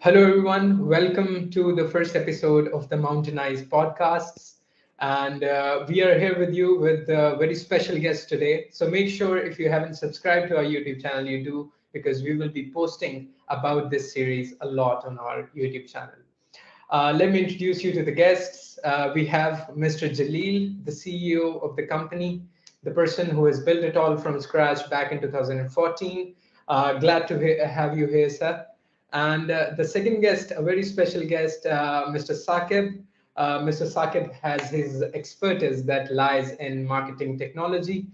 Hello, everyone. Welcome to the first episode of the Mountainise Podcasts. And we are here with you with a very special guest today. So make sure if you haven't subscribed to our YouTube channel, you do, because we will be posting about this series a lot on our YouTube channel. Let me introduce you to the guests. We have Mr. Jaleel, the CEO of the company, the person who has built it all from scratch back in 2014. Glad to have you here, sir. And the second guest, a very special guest, Mr. Saqib. Mr. Saqib has his expertise that lies in marketing technology.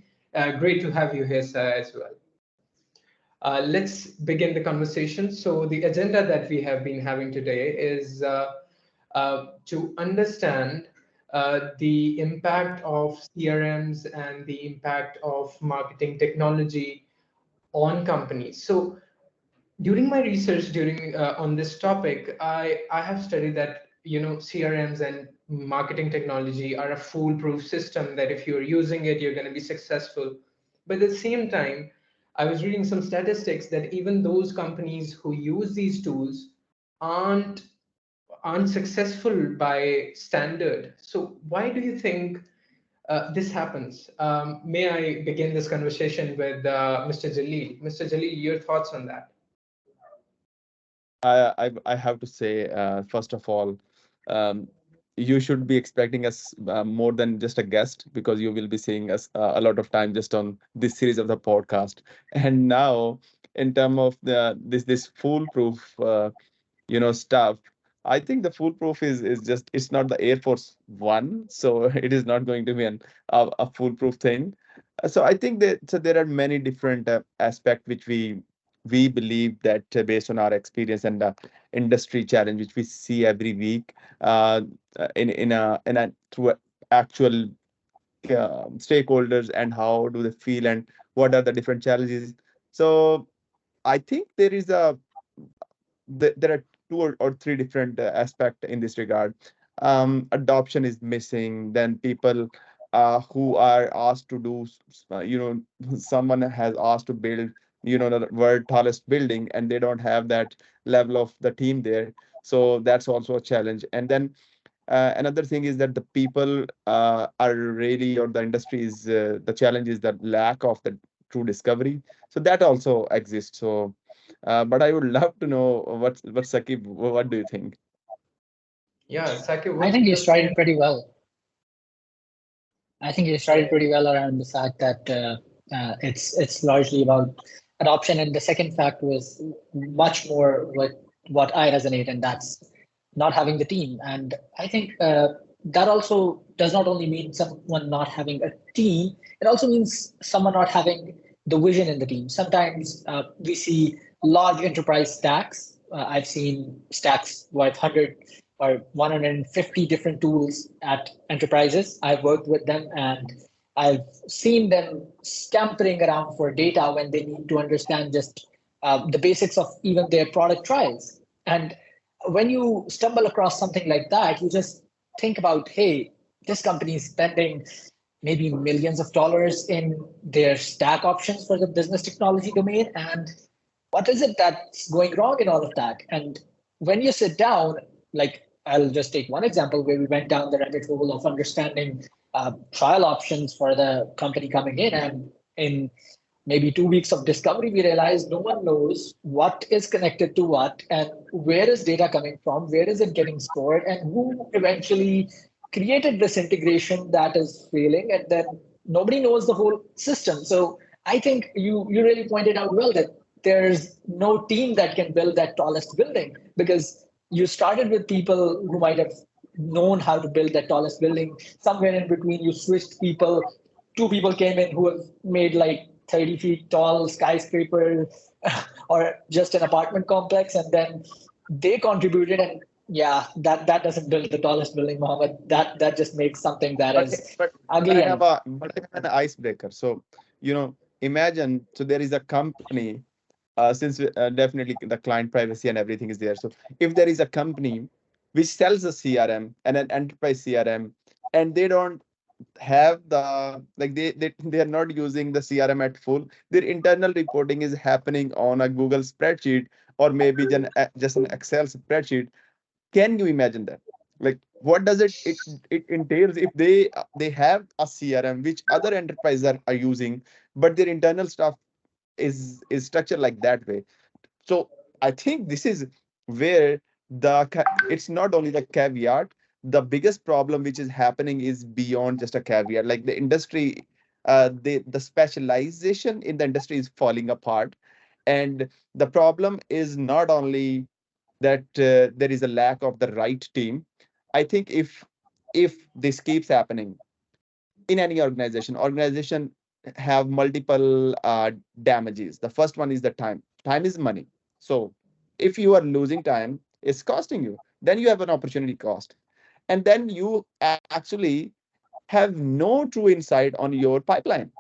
Great to have you here, sir, as well. Let's begin the conversation. So, the agenda that we have been having today is to understand the impact of CRMs and the impact of marketing technology on companies. So, during my research during on this topic, I have studied that CRMs and marketing technology are a foolproof system that if you're using it, you're going to be successful. But at the same time, I was reading some statistics that even those companies who use these tools aren't aren't successful by standard. So why do you think this happens? May I begin this conversation with Mr. Jaleel? Mr. Jaleel, your thoughts on that? I have to say, first of all, um, you should be expecting us more than just a guest because you will be seeing us a lot of time just on this series of the podcast. And now, in terms of this foolproof, stuff, I think the foolproof is just it's not the Air Force One, so it is not going to be a foolproof thing. So I think that there are many different aspects which we believe that based on our experience and the industry challenge which we see every week uh, in a through actual stakeholders and how do they feel and what are the different challenges. So I think there are two or three different aspects in this regard. Adoption is missing. Then people who are asked to do, someone has asked to build, the world tallest building, and they don't have that level of the team there. So that's also a challenge. And then another thing is that the people are really, or the industry is, the challenge is the lack of the true discovery. So that also exists. So, but I would love to know what Sakib, what do you think? Yeah, Saki, I what's think you your started take? pretty well. I think you started pretty well around the fact that it's largely about adoption, and the second fact was much more what I resonate, and that's not having the team. And I think that also does not only mean someone not having a team; it also means someone not having the vision in the team. Sometimes we see large enterprise stacks. I've seen stacks with 100 or 150 different tools at enterprises. I've worked with them and I've seen them scampering around for data when they need to understand just the basics of even their product trials. And when you stumble across something like that, you just think about, hey, this company is spending maybe millions of dollars in their stack options for the business technology domain. And what is it that's going wrong in all of that? And when you sit down, like I'll just take one example where we went down the rabbit hole of understanding trial options for the company coming in. And in maybe 2 weeks of discovery, we realized no one knows what is connected to what and where is data coming from, where is it getting stored, and who eventually created this integration that is failing. And then nobody knows the whole system. So I think you really pointed out well that there's no team that can build that tallest building because you started with people who might have known how to build that tallest building. Somewhere in between, you switched people. Two people came in who have made like 30 feet tall skyscraper or just an apartment complex, and then they contributed. And yeah, that doesn't build the tallest building, Mohammed. That just makes something that But is but I ugly have and an icebreaker. So imagine, so there is a company, since definitely the client privacy and everything is there. So if there is a company which sells a CRM and an enterprise CRM, and they don't have the like they are not using the CRM at full. Their internal reporting is happening on a Google spreadsheet, or maybe just an Excel spreadsheet. Can you imagine that? Like, what does it entails if they have a CRM which other enterprises are using, but their internal stuff is structured like that way. So I think this is where it's not only the caveat. The biggest problem which is happening is beyond just a caveat. Like the industry, the specialization in the industry is falling apart, and the problem is not only that there is a lack of the right team. I think if this keeps happening in any organization have multiple damages. The first one is the time. Time is money. So if you are losing time, it's costing you. Then you have an opportunity cost, and then you actually have no true insight on your pipeline.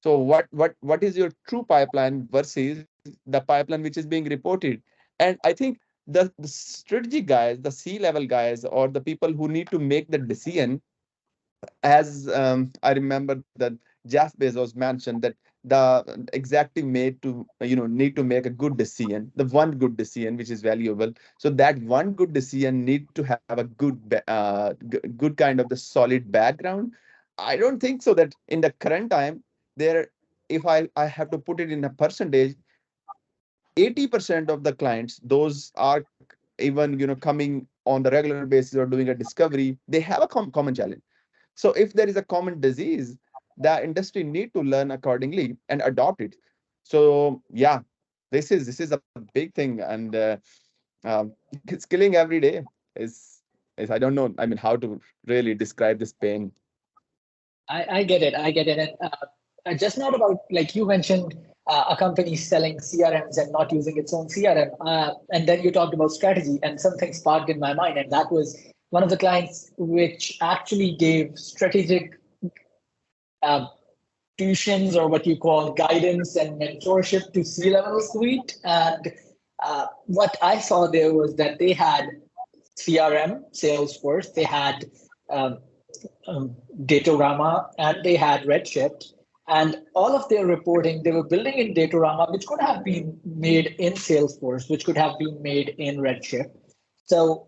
So what is your true pipeline versus the pipeline which is being reported? And I think the strategy guys, the C-level guys, or the people who need to make the decision, as I remember that Jeff Bezos mentioned that the executive made to need to make a good decision, the one good decision which is valuable. So that one good decision need to have a good kind of the solid background. I don't think so that in the current time there, if I have to put it in a percentage, 80% of the clients, those are even coming on the regular basis or doing a discovery, they have a common challenge. So if there is a common disease, the industry need to learn accordingly and adopt it. So yeah, this is a big thing, and it's killing every day. Is I don't know. I mean, how to really describe this pain. I get it. I get it. And just not about, like you mentioned, a company selling CRMs and not using its own CRM. And then you talked about strategy, and something sparked in my mind. And that was one of the clients which actually gave strategic uh, tuitions, or what you call guidance and mentorship, to C-level suite. And what I saw there was that they had CRM, Salesforce, they had um, Datorama, and they had Redshift. And all of their reporting, they were building in Datorama, which could have been made in Salesforce, which could have been made in Redshift. So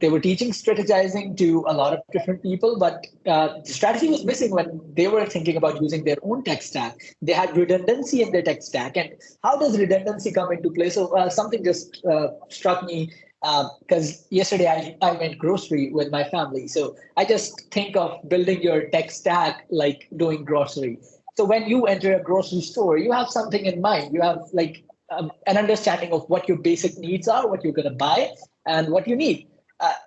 they were teaching strategizing to a lot of different people, but the strategy was missing when they were thinking about using their own tech stack. They had redundancy in their tech stack. And how does redundancy come into play? So something just struck me, because yesterday I went grocery with my family. So I just think of building your tech stack like doing grocery. So when you enter a grocery store, you have something in mind. You have like an understanding of what your basic needs are, what you're going to buy, and what you need.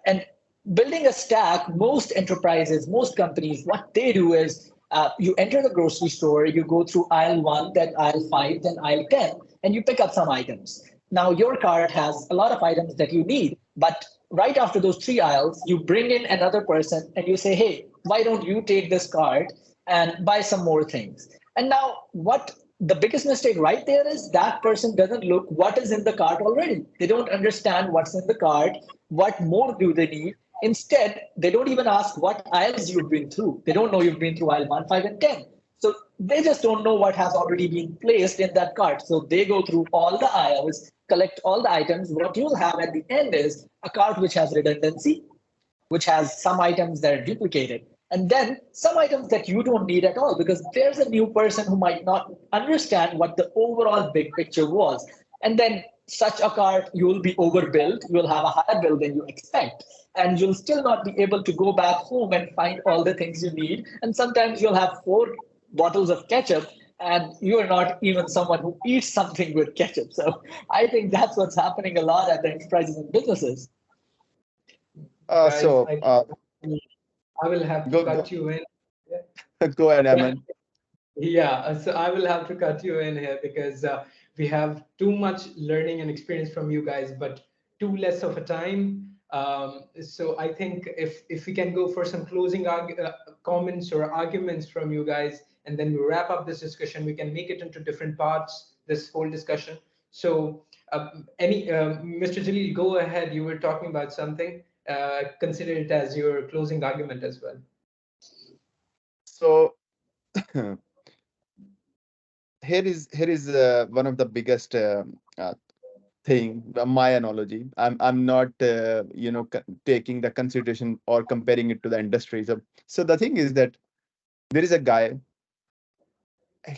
And building a stack, most enterprises, most companies, what they do is you enter the grocery store, you go through aisle 1, then aisle 5, then aisle 10, and you pick up some items. Now, your cart has a lot of items that you need, but right after those 3 aisles, you bring in another person and you say, hey, why don't you take this cart and buy some more things? And now, what the biggest mistake right there is, that person doesn't look what is in the cart already. They don't understand what's in the cart, what more do they need. Instead, they don't even ask what aisles you've been through. They don't know you've been through aisle 1, 5, and 10. So they just don't know what has already been placed in that cart. So they go through all the aisles, collect all the items. What you'll have at the end is a cart which has redundancy, which has some items that are duplicated. And then some items that you don't need at all, because there's a new person who might not understand what the overall big picture was. And then such a cart, you'll be overbilled, you'll have a higher bill than you expect. And you'll still not be able to go back home and find all the things you need. And sometimes you'll have 4 bottles of ketchup, and you're not even someone who eats something with ketchup. So I think that's what's happening a lot at the enterprises and businesses. Guys, So I will have to go cut you in. go ahead, Yeah, Aman. yeah. So I will have to cut you in here because we have too much learning and experience from you guys, but too less of a time. So I think if we can go for some closing comments or arguments from you guys, and then we wrap up this discussion, we can make it into different parts. This whole discussion. So any Mr. Jalil, go ahead. You were talking about something. Consider it as your closing argument as well. So here is one of the biggest thing, my analogy. I'm not taking the consideration or comparing it to the industry. So the thing is that there is a guy,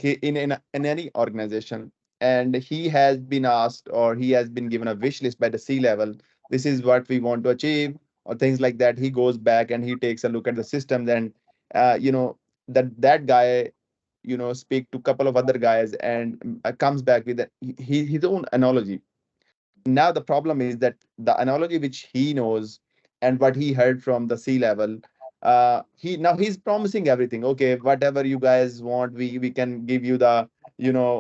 in any organization, and he has been asked, or he has been given a wish list by the C level. This is what we want to achieve, or things like that. He goes back and he takes a look at the systems, and that guy speak to a couple of other guys, and comes back with his own analogy. Now the problem is that the analogy which he knows and what he heard from the C level, he's promising everything. Okay, whatever you guys want, we can give you the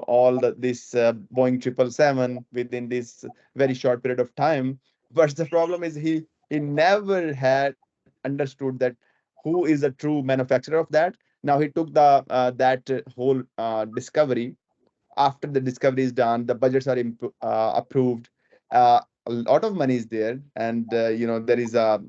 all this Boeing 777 within this very short period of time. But the problem is he never had understood that who is a true manufacturer of that. Now he took the that whole discovery. After the discovery is done, the budgets are approved. A lot of money is there, and there is a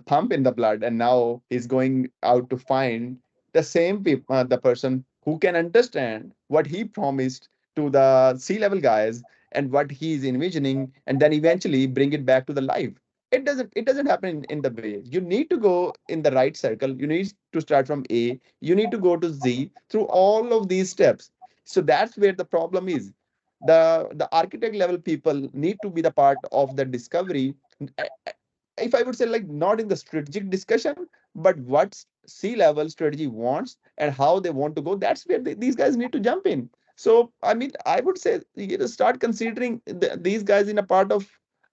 pump in the blood, and now he's going out to find the same people, the person who can understand what he promised to the C-level guys and what he is envisioning, and then eventually bring it back to the life. It doesn't happen in the way. You need to go in the right circle. You need to start from A. You need to go to Z through all of these steps. So that's where the problem is. The architect level people need to be the part of the discovery. If I would say, like, not in the strategic discussion, but what C level strategy wants and how they want to go, that's where these guys need to jump in. So I mean, I would say, start considering these guys in a part of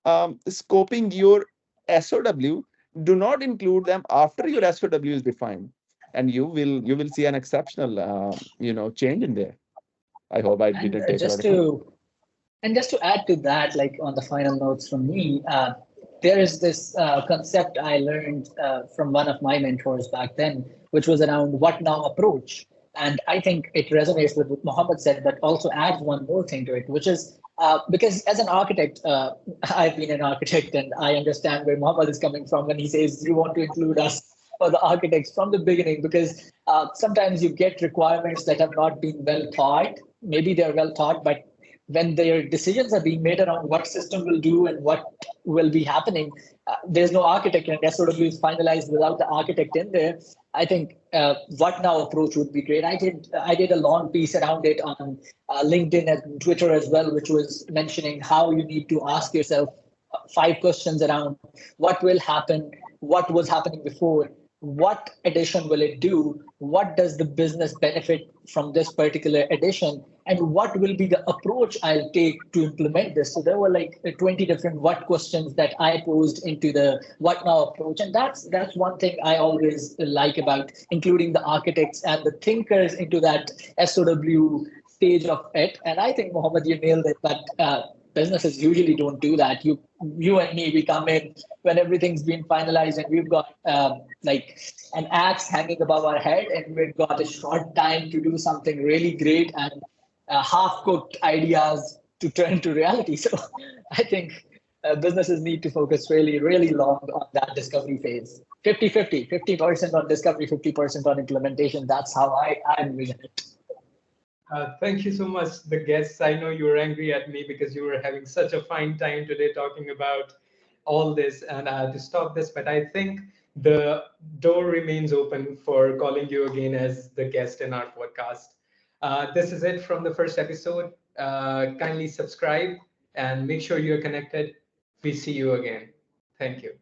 scoping your SOW. Do not include them after your SOW is defined, and you will see an exceptional change in there. I hope I And didn't take a lot just of time. to add to that, like on the final notes from me, there is this concept I learned from one of my mentors back then, which was around what now approach. And I think it resonates with what Mohammed said, but also adds one more thing to it, which is because as an architect, I've been an architect and I understand where Mohammed is coming from when he says you want to include us or the architects from the beginning, because sometimes you get requirements that have not been well thought. Maybe they're well thought, but when their decisions are being made around what system will do and what will be happening, there's no architect, and SOW is finalized without the architect in there. I think what now approach would be great. I did a long piece around it on LinkedIn and Twitter as well, which was mentioning how you need to ask yourself 5 questions around what will happen, what was happening before, what addition will it do, what does the business benefit from this particular addition, and what will be the approach I'll take to implement this. So there were like 20 different what questions that I posed into the what now approach. And that's one thing I always like about including the architects and the thinkers into that SOW stage of it. And I think, Mohammed, you nailed it, but businesses usually don't do that. You and me, we come in when everything's been finalized and we've got like an axe hanging above our head, and we've got a short time to do something really great, and half-cooked ideas to turn to reality. So I think businesses need to focus really, really long on that discovery phase. 50-50, 50% on discovery, 50% on implementation. That's how I envision it. Thank you so much, the guests. I know you were angry at me because you were having such a fine time today talking about all this, and I had to stop this. But I think the door remains open for calling you again as the guest in our podcast. This is it from the first episode. Kindly subscribe and make sure you're connected. We see you again. Thank you.